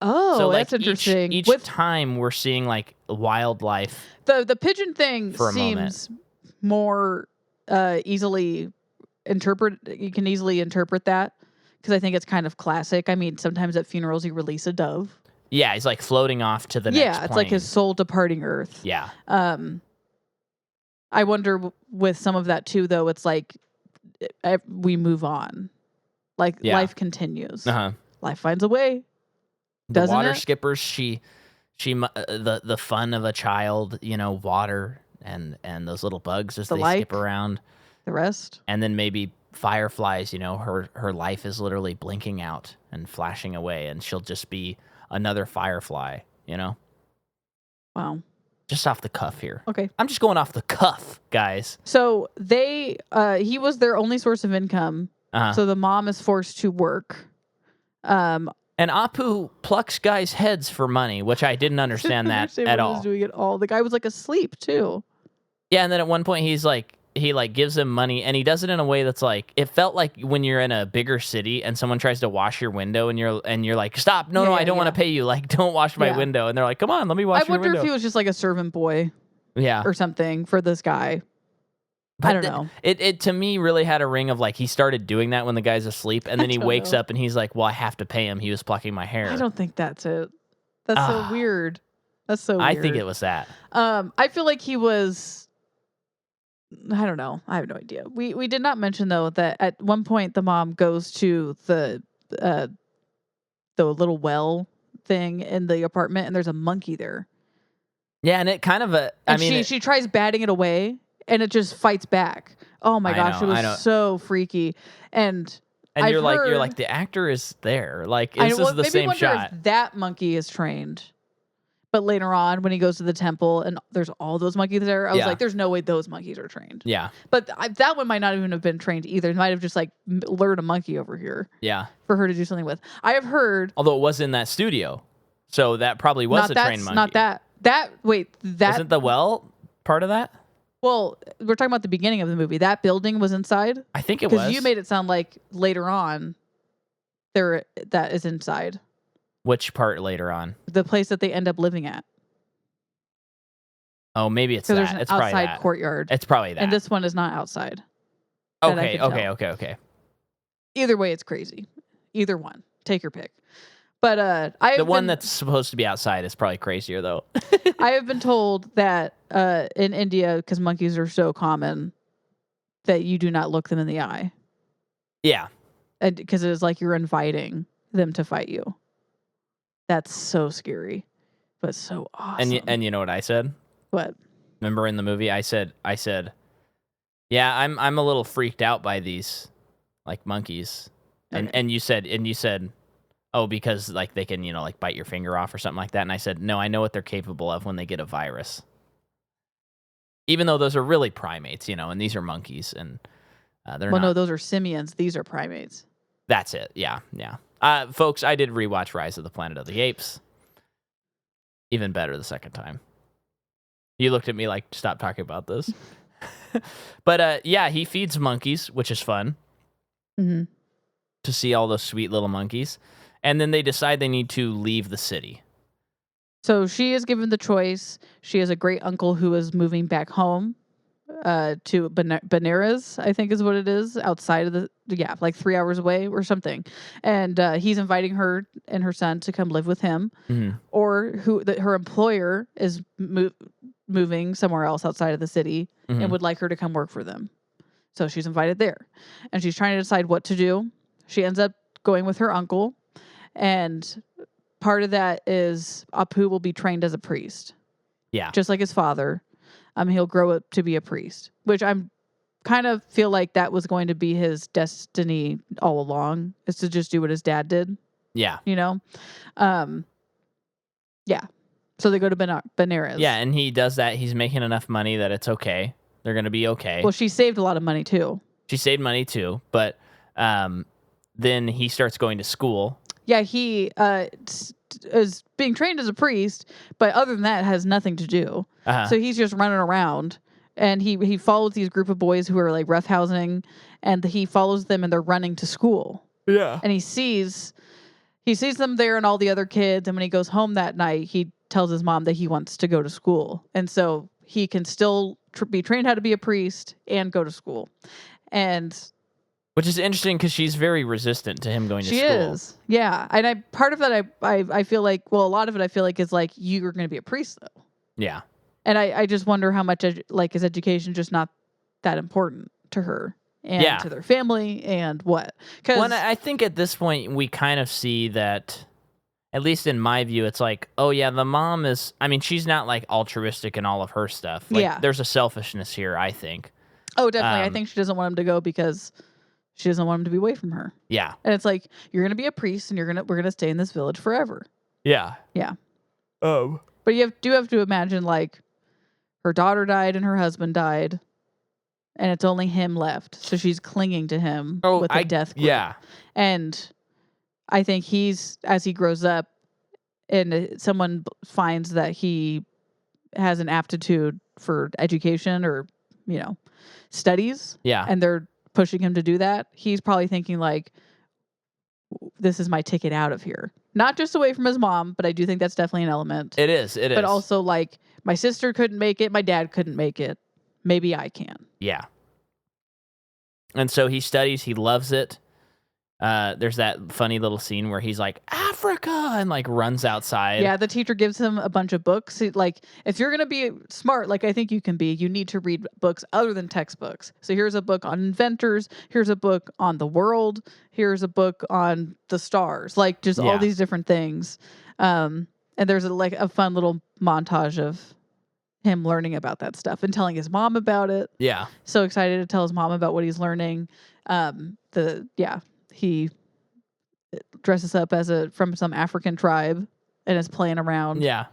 Oh, so, like, that's interesting. Each time we're seeing like wildlife. The pigeon thing seems more easily interpret. You can easily interpret that because I think it's kind of classic. I mean, sometimes at funerals you release a dove. Yeah, he's like floating off to the next Yeah, it's plane. like his soul departing Earth. Yeah. I wonder with some of that too, though. It's like we move on, like life continues. Life finds a way. The Doesn't water it? skippers, the fun of a child, water and those little bugs as they skip around. The rest, and then maybe fireflies. Her life is literally blinking out and flashing away, and she'll just be another firefly. Wow. Just off the cuff here. Okay. I'm just going off the cuff, guys. So he was their only source of income. So the mom is forced to work. And Apu plucks guys' heads for money, which I didn't understand that at all. He was doing it all. The guy was like asleep too. Yeah, and then at one point he gives him money, and he does it in a way that's like, it felt like when you're in a bigger city and someone tries to wash your window, and you're like, stop, no, I don't want to pay you, like, don't wash my window, and they're like, come on, let me wash your window. I wonder if he was just like a servant boy, or something for this guy. But I don't know. It to me really had a ring of like he started doing that when the guy's asleep, and then he wakes up and he's like, well, I have to pay him. He was plucking my hair. I don't think that's it. That's so weird. That's so weird. I think it was that. I feel like he was. I don't know. I have no idea. We did not mention though that at one point the mom goes to the little well thing in the apartment, and there's a monkey there. Yeah, and it kind of she tries batting it away, and it just fights back. Oh my gosh, it was so freaky. And you're like the actor is there. Like this is the same shot. If that monkey is trained. But later on, when he goes to the temple and there's all those monkeys there, I was like, there's no way those monkeys are trained. Yeah. But that one might not even have been trained either. It might have just like lured a monkey over here. Yeah. For her to do something with. I have heard. Although it was in that studio. So that probably was a trained monkey. Not that. That isn't the well part of that? Well, we're talking about the beginning of the movie. That building was inside. I think it was. Because you made it sound like later on that is inside. Which part later on? The place that they end up living at. Oh, maybe it's that. There's an it's outside probably that. Courtyard. It's probably that. And this one is not outside. Okay. Either way, it's crazy. Either one. Take your pick. But the one that's supposed to be outside is probably crazier, though. I have been told that in India, because monkeys are so common, that you do not look them in the eye. Yeah. Because it is like you're inviting them to fight you. That's so scary, but so awesome. And you know what I said? What? Remember in the movie, I said, yeah, I'm a little freaked out by these, like monkeys, and you said, oh, because like they can like bite your finger off or something like that, and I said, no, I know what they're capable of when they get a virus. Even though those are really primates, and these are monkeys, and they're not. No, those are simians. These are primates. That's it. Yeah. Folks, I did rewatch Rise of the Planet of the Apes. Even better the second time. You looked at me like, stop talking about this. But yeah, he feeds monkeys, which is fun. Mm-hmm. To see all those sweet little monkeys. And then they decide they need to leave the city. So she is given the choice. She has a great uncle who is moving back home to Benares, I think is what it is, outside of like 3 hours away or something. And he's inviting her and her son to come live with him. Mm-hmm. Or her employer is moving somewhere else outside of the city and would like her to come work for them. So she's invited there. And she's trying to decide what to do. She ends up going with her uncle. And part of that is Apu will be trained as a priest. Yeah. Just like his father. He'll grow up to be a priest, which I'm kind of feel like that was going to be his destiny all along, is to just do what his dad did. Yeah. Yeah. So they go to Benares. Yeah, and he does that. He's making enough money that it's okay. They're going to be okay. Well, she saved a lot of money too. She saved money too, but then he starts going to school. Yeah, he is being trained as a priest, but other than that, has nothing to do. So he's just running around, and he follows these group of boys who are like roughhousing, and he follows them, and they're running to school. Yeah, and he sees them there and all the other kids, and when he goes home that night, he tells his mom that he wants to go to school, and so he can still be trained how to be a priest and go to school, and Which is interesting because she's very resistant to him going to school. She is. Yeah. And part of that, I feel like, well, a lot of it I feel like is like, you're going to be a priest though. Yeah. And I just wonder how much, is education just not that important to her and to their family and what? Because I think at this point, we kind of see that, at least in my view, it's like, oh yeah, the mom is, I mean, she's not like altruistic in all of her stuff. Like, there's a selfishness here, I think. Oh, definitely. I think she doesn't want him to go because she doesn't want him to be away from her. Yeah. And it's like, you're going to be a priest and we're going to stay in this village forever. Yeah. Yeah. But you do have to imagine, like, her daughter died and her husband died, and it's only him left. So she's clinging to him with a death grip. Yeah. And I think as he grows up and someone finds that he has an aptitude for education or, studies. Yeah. And they're pushing him to do that. He's probably thinking like, this is my ticket out of here. Not just away from his mom, but I do think that's definitely an element. It is. But also like, my sister couldn't make it. My dad couldn't make it. Maybe I can. Yeah. And so he studies. He loves it. There's that funny little scene where he's like, Africa, and like runs outside. Yeah, the teacher gives him a bunch of books. Like, if you're going to be smart, like I think you can be, you need to read books other than textbooks. So here's a book on inventors. Here's a book on the world. Here's a book on the stars. Like, just all these different things. And there's a fun little montage of him learning about that stuff and telling his mom about it. Yeah. So excited to tell his mom about what he's learning. He dresses up from some African tribe and is playing around. Yeah.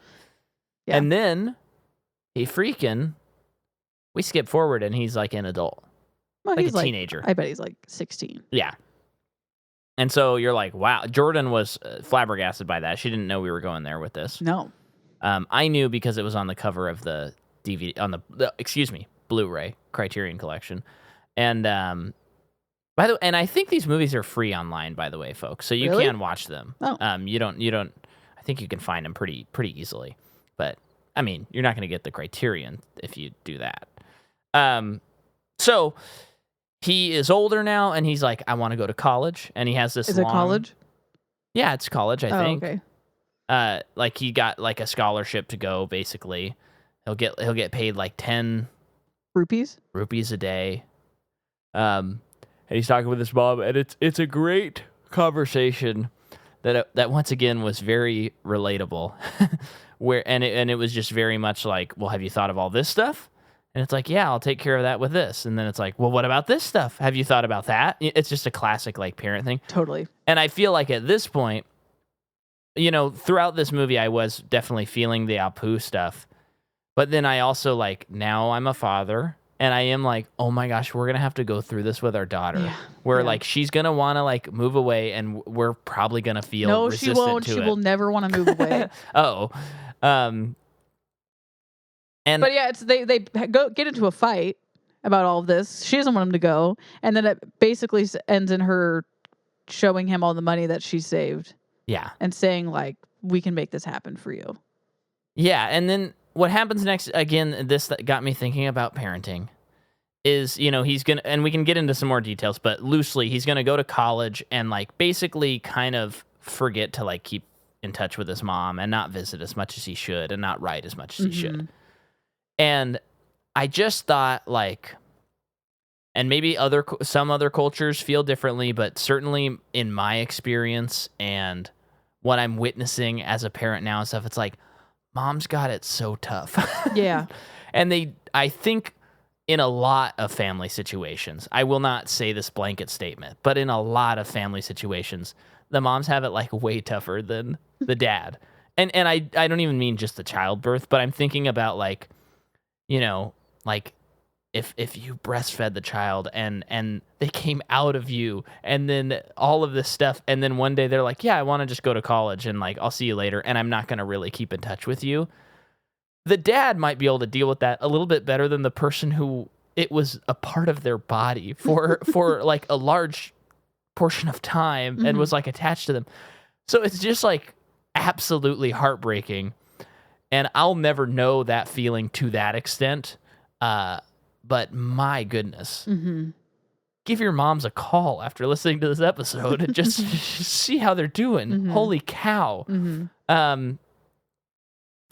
And then we skip forward and he's like an adult. Well, like he's a teenager. I bet he's like 16. Yeah. And so you're like, wow. Jordan was flabbergasted by that. She didn't know we were going there with this. No. I knew because it was on the cover of the DVD, on the Blu-ray Criterion Collection. And by the way, and I think these movies are free online, by the way, folks. So you can watch them. Oh. You don't I think you can find them pretty easily. But I mean, you're not going to get the Criterion if you do that. So he is older now and he's like, I want to go to college, and he has this Is it college? Yeah, it's college, I think. Okay. Like he got like a scholarship to go, basically. He'll get paid like 10 rupees a day. And he's talking with his mom, and it's a great conversation that once again was very relatable. And it was just very much like, well, have you thought of all this stuff? And it's like, yeah, I'll take care of that with this. And then it's like, well, what about this stuff? Have you thought about that? It's just a classic like parent thing. Totally. And I feel like at this point, throughout this movie, I was definitely feeling the Apu stuff. But then I also, like, now I'm a father, and I am like, oh my gosh, we're going to have to go through this with our daughter. Yeah. Where, like, she's going to want to, like, move away, and we're probably going to feel resistant to it. No, she won't. She will never want to move away. But yeah, they get into a fight about all of this. She doesn't want him to go. And then it basically ends in her showing him all the money that she saved. Yeah. And saying, like, we can make this happen for you. Yeah. And then what happens next, again, this got me thinking about parenting, is, he's going to, and we can get into some more details, but loosely, he's going to go to college and, like, basically kind of forget to, like, keep in touch with his mom and not visit as much as he should and not write as much as he should. And I just thought, like, and maybe some other cultures feel differently, but certainly in my experience and what I'm witnessing as a parent now and stuff, it's like, mom's got it so tough. Yeah. And I think in a lot of family situations, I will not say this blanket statement, but in a lot of family situations, the moms have it like way tougher than the dad. And I don't even mean just the childbirth, but I'm thinking about like, like if you breastfed the child and they came out of you and then all of this stuff, and then one day they're like, yeah, I want to just go to college and like, I'll see you later, and I'm not going to really keep in touch with you. The dad might be able to deal with that a little bit better than the person who it was a part of their body for like a large portion of time and was like attached to them. So it's just like absolutely heartbreaking. And I'll never know that feeling to that extent. But my goodness, give your moms a call after listening to this episode and just see how they're doing. Mm-hmm. Holy cow. Mm-hmm.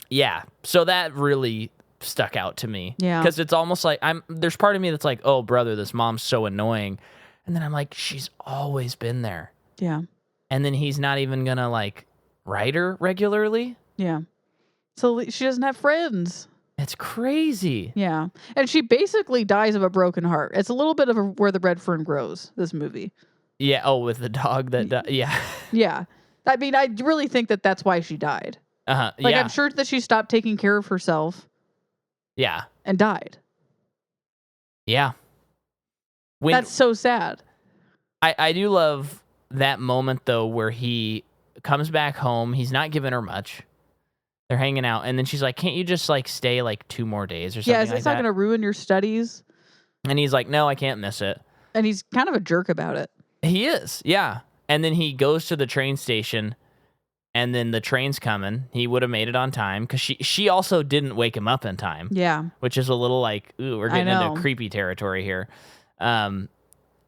Yeah. So that really stuck out to me. Yeah. Because it's almost like there's part of me that's like, oh, brother, this mom's so annoying. And then I'm like, she's always been there. Yeah. And then he's not even going to like write her regularly. Yeah. So she doesn't have friends. It's crazy. Yeah. And she basically dies of a broken heart. It's a little bit of where the bread fern grows, this movie. Yeah. Oh, with the dog that yeah. Yeah. I mean, I really think that that's why she died. Like, yeah. I'm sure that she stopped taking care of herself. Yeah. And died. Yeah. That's so sad. I do love that moment, though, where he comes back home. He's not giving her much. They're hanging out. And then she's like, can't you just, like, stay, like, 2 more days or something like that? Yeah, is this not going to ruin your studies? And he's like, no, I can't miss it. And he's kind of a jerk about it. He is, yeah. And then he goes to the train station, and then the train's coming. He would have made it on time, because she also didn't wake him up in time. Yeah. Which is a little like, ooh, we're getting into creepy territory here. And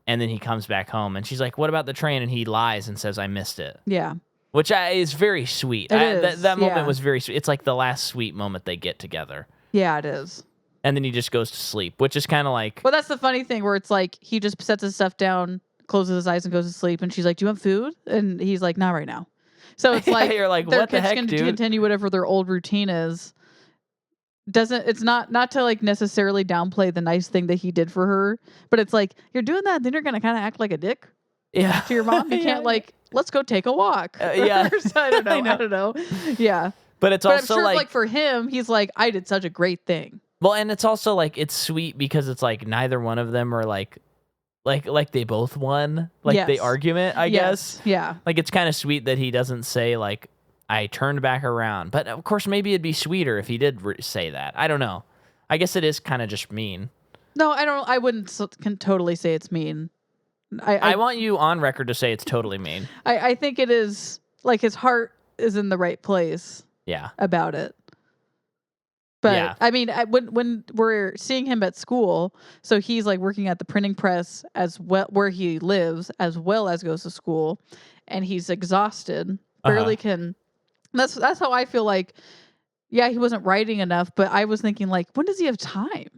then he comes back home, and she's like, what about the train? And he lies and says, I missed it. Yeah. Which is very sweet. That moment was very sweet. It's like the last sweet moment they get together. Yeah, it is. And then he just goes to sleep, which is kind of like... Well, that's the funny thing, where it's like, he just sets his stuff down, closes his eyes, and goes to sleep. And she's like, do you want food? And he's like, not right now. So it's like, you're like, what the heck, dude? To continue whatever their old routine is. It's not to like necessarily downplay the nice thing that he did for her, but it's like, you're doing that, then you're going to kind of act like a dick. Yeah. To your mom. You can't like, let's go take a walk. Yeah. I don't know. I don't know. Yeah. But it's also I'm sure like for him, he's like, I did such a great thing. Well, and it's also like, it's sweet because it's like neither one of them are like they both won like the argument, I guess. Yeah. Like, it's kind of sweet that he doesn't say like, I turned back around. But of course, maybe it'd be sweeter if he did say that. I don't know. I guess it is kind of just mean. No, I wouldn't can totally say it's mean. I want you on record to say it's totally mean. I think it is, like, his heart is in the right place. Yeah. About it. But yeah. I mean, when we're seeing him at school, so he's like working at the printing press as well, where he lives, as well as goes to school, and he's exhausted, barely can. That's how I feel like. Yeah, he wasn't writing enough, but I was thinking like, when does he have time?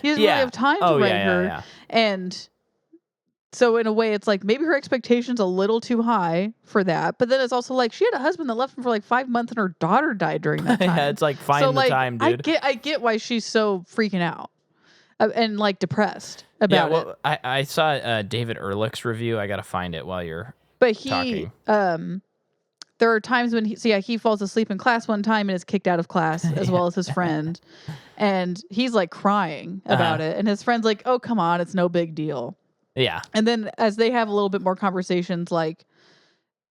He doesn't really have time to write her, and so in a way, it's like maybe her expectations a little too high for that. But then it's also like she had a husband that left him for like 5 months, and her daughter died during that time. Yeah, it's like find the time, dude. I get why she's so freaking out and like depressed about it. I saw David Ehrlich's review. I gotta find it while you're talking. There are times when he falls asleep in class one time and is kicked out of class as well as his friend, and he's like crying about it, and his friend's like, "Oh, come on, it's no big deal." Yeah. And then as they have a little bit more conversations, like,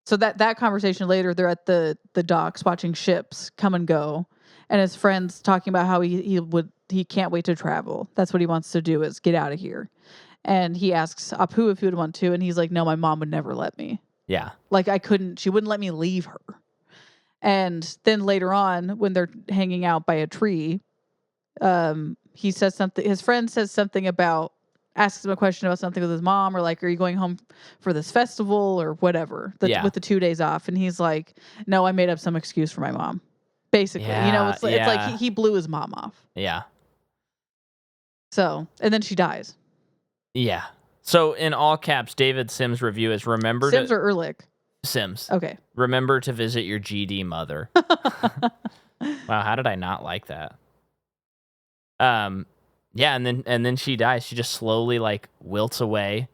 so that conversation later, they're at the docks watching ships come and go, and his friend's talking about how he can't wait to travel. That's what he wants to do, is get out of here. And he asks Apu if he would want to, and he's like, no, my mom would never let me. Yeah. Like, she wouldn't let me leave her. And then later on, when they're hanging out by a tree, he says something, his friend says something about, asks him a question about something with his mom, or like, are you going home for this festival or whatever, with the 2 days off? And he's like, no, I made up some excuse for my mom. Basically, it's like he blew his mom off. Yeah. So, and then she dies. Yeah. So in all caps, David Sims' review is Sims or Ehrlich? Sims. Okay. Remember to visit your GD mother. Wow, how did I not like that? Yeah, and then she dies. She just slowly like wilts away.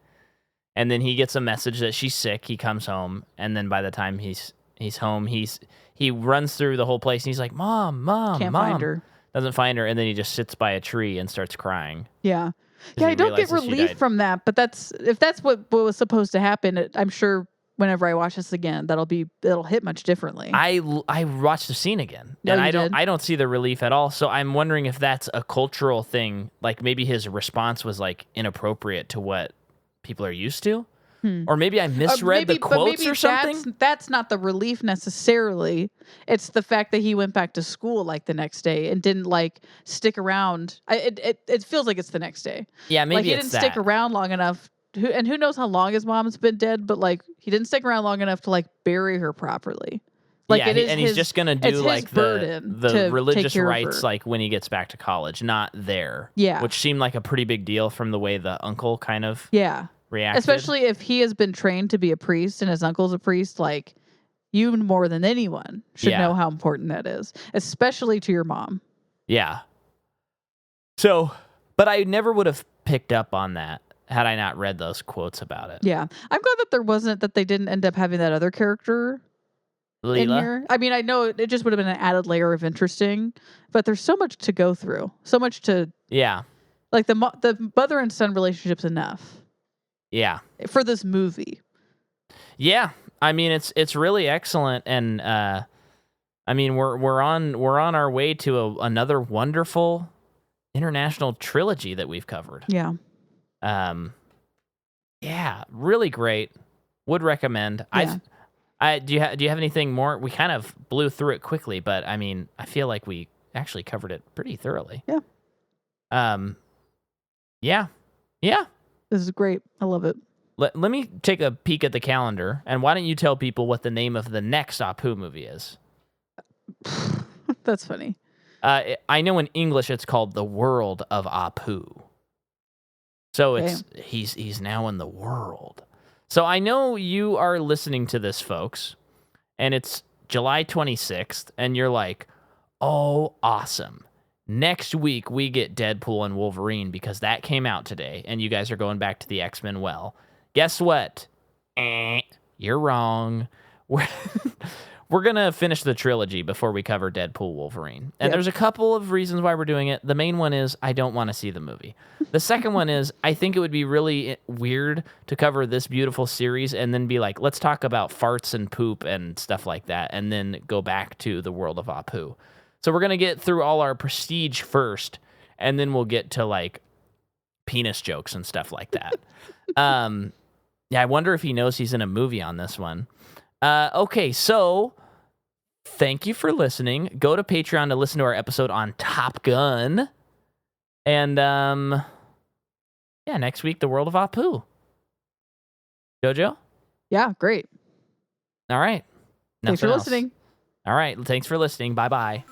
And then he gets a message that she's sick. He comes home, and then by the time he's home, he runs through the whole place, and he's like, Mom, Can't find her. Doesn't find her, and then he just sits by a tree and starts crying. Yeah. Yeah, I don't get relief from that, but if that's what was supposed to happen, I'm sure whenever I watch this again, it'll hit much differently. I watched the scene again, and I don't see the relief at all. So I'm wondering if that's a cultural thing. Like maybe his response was like inappropriate to what people are used to, or maybe I misread the quotes or something. That's not the relief necessarily. It's the fact that he went back to school like the next day and didn't like stick around. It feels like it's the next day. Yeah, maybe like he didn't stick around long enough who knows how long his mom's been dead, but like he didn't stick around long enough to like bury her properly. Like yeah, he's just gonna do like the religious rites like when he gets back to college, not there. Yeah, which seemed like a pretty big deal from the way the uncle kind of reacted. Especially if he has been trained to be a priest and his uncle's a priest. Like you more than anyone should know how important that is, especially to your mom. Yeah. So, but I never would have picked up on that had I not read those quotes about it. Yeah, I'm glad that they didn't end up having that other character Leela? in here. I mean, I know it just would have been an added layer of interesting, but there's so much to go through, so much to like the mother and son relationship's enough. Yeah, for this movie. Yeah, I mean it's really excellent, and I mean we're on our way to another wonderful international trilogy that we've covered. Yeah. Yeah, really great. Would recommend. Yeah. Do you have anything more? We kind of blew through it quickly, but I mean, I feel like we actually covered it pretty thoroughly. Yeah. Yeah. Yeah. This is great. I love it. Let me take a peek at the calendar, and why don't you tell people what the name of the next Apu movie is? That's funny. I know in English it's called The World of Apu. So he's now in the world. So I know you are listening to this, folks, and it's July 26th, and you're like, oh, awesome. Next week, we get Deadpool and Wolverine because that came out today, and you guys are going back to the X-Men well. Guess what? You're wrong. We're going to finish the trilogy before we cover Deadpool, Wolverine. And there's a couple of reasons why we're doing it. The main one is I don't want to see the movie. The second one is I think it would be really weird to cover this beautiful series and then be like, let's talk about farts and poop and stuff like that, and then go back to the world of Apu. So we're going to get through all our prestige first, and then we'll get to like penis jokes and stuff like that. Yeah, I wonder if he knows he's in a movie on this one. Okay, so thank you for listening. Go to Patreon to listen to our episode on Top Gun. And next week, the world of Apu. Jojo? Yeah, great. All right. Thanks for listening. All right, thanks for listening. Bye-bye.